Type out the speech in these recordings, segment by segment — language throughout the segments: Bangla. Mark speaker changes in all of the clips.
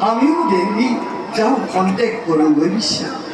Speaker 1: আমিও দেবী যাও কন্ট্যাক্ট করো ভবিষ্যৎ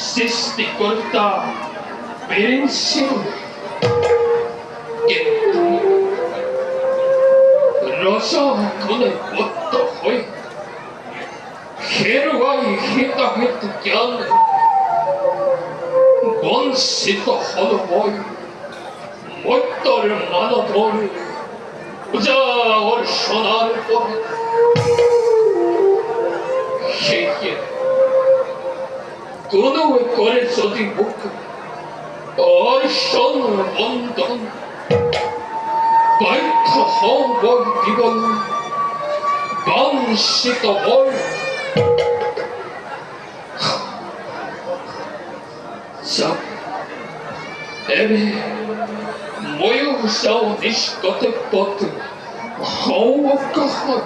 Speaker 2: সৃষ্টিকর্তা পেরেছেন কিন্তু রসম গুণে বদ্ধ হয়ে খেরুয়াই হিতাহিত জ্ঞান বঞ্চিত হল বই মত্যর মানবর উজাগর সোনার পর কোনো করে যদি মুখ অর্ষণ বন্ধন বাধ্য হব জীবন বঞ্চিত বল এবে ময়ূর সাও নিষ্কত পথ হও কাহার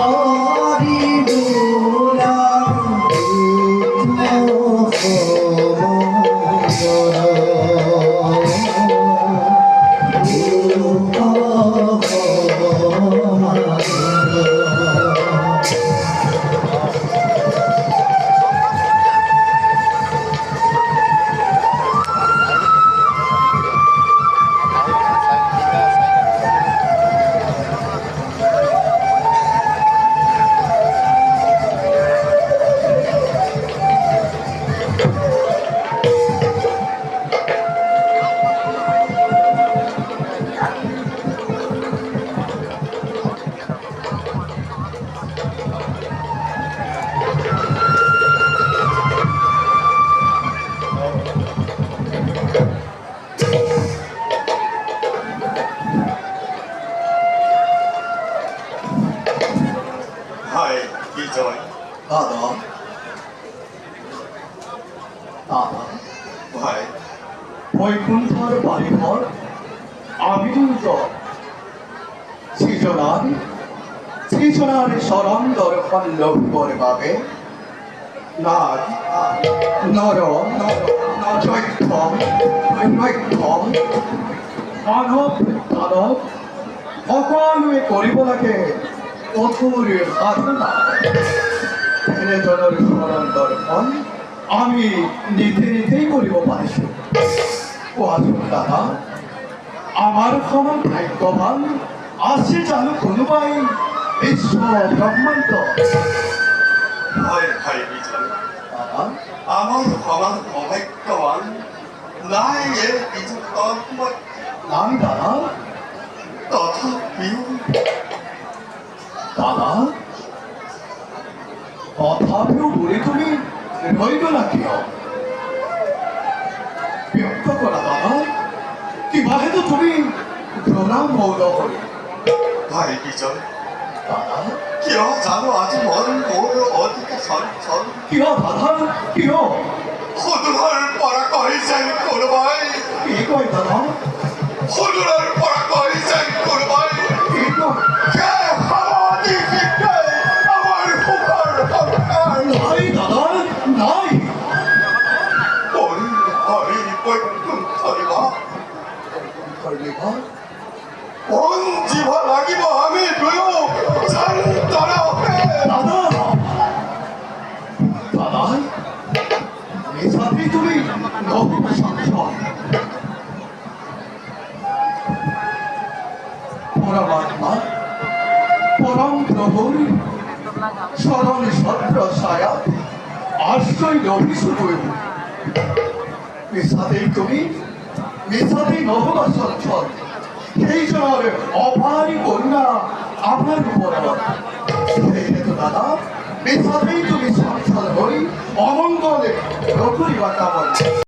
Speaker 1: হরি বুলাম
Speaker 3: ভাই বিজয়,
Speaker 1: দাদা দাদা
Speaker 3: ভাই
Speaker 1: বৈকুণ্ঠর বাড়িঘর আবির্জয় সৃজনার সরন্দর পল্লব করবাবে নার নর চৈত্যম নৈত্যম মানব দানব সকলোৱে কৰিব লাগে কঠোৰ সাধনা এনেধৰণৰ স্মৰণ দৰ্শন আমি নিজে নিজেই কৰিব পাৰিছোঁ কোৱাচোন দাদা আমাৰ সমান ভাগ্যৱান আছে জানো কোনোবাই বিশ্ব ব্ৰহ্মাণ্ড
Speaker 3: হয় ভাই বিজয়,
Speaker 1: দাদা
Speaker 3: আমার সমান অভাগ্যবান নাই এর কিছু তন্ময়,
Speaker 1: নাই দাদা
Speaker 3: তথাপিও
Speaker 1: দাদা তথাপিও বুড়ি তুমি রই গলা কিয় ব্যক্ত কৰা দাদা কিবাহেতু তুমি প্ৰণাম মৌন কৰি
Speaker 3: ভাই বিজয়,
Speaker 1: দাদা
Speaker 3: কিয় জানো আজি মন মোৰ অধিকে চঞ্চল,
Speaker 1: কিয় দাদা কিয়
Speaker 3: সুদূৰৰ পৰা কৰিছে কোনোবাই,
Speaker 1: কি কয় দাদা
Speaker 3: সুদূৰৰ পৰা কৰিছে কোনোবাই,
Speaker 1: কি কয়
Speaker 3: সেই সমাধি শিক্ষাই আমাৰ সুখৰ সংসাৰ,
Speaker 1: নাই দাদা নাই
Speaker 3: হৰি হৰি বৈকুণ্ঠৰিবা
Speaker 1: কৰ্ণিকা
Speaker 3: কোন জীৱ লাগিব আমি দুয়ো শান্তৰহে।
Speaker 1: দাদা দাদা নিজাতেই তুমি নতুন সংসার পরমাত্মা পরম প্রভুর স্মরণ ছত্র ছায়া আশ্রয় লভিছো বৈ মিছাতেই নহবা চঞ্চল সেইজনৰ অপাৰী কৰুণা আমাৰ ওপৰত সেয়েতো দাদা মিছাতেই তুমি চঞ্চল হৈ অমংগলে নকৰিবা কামনা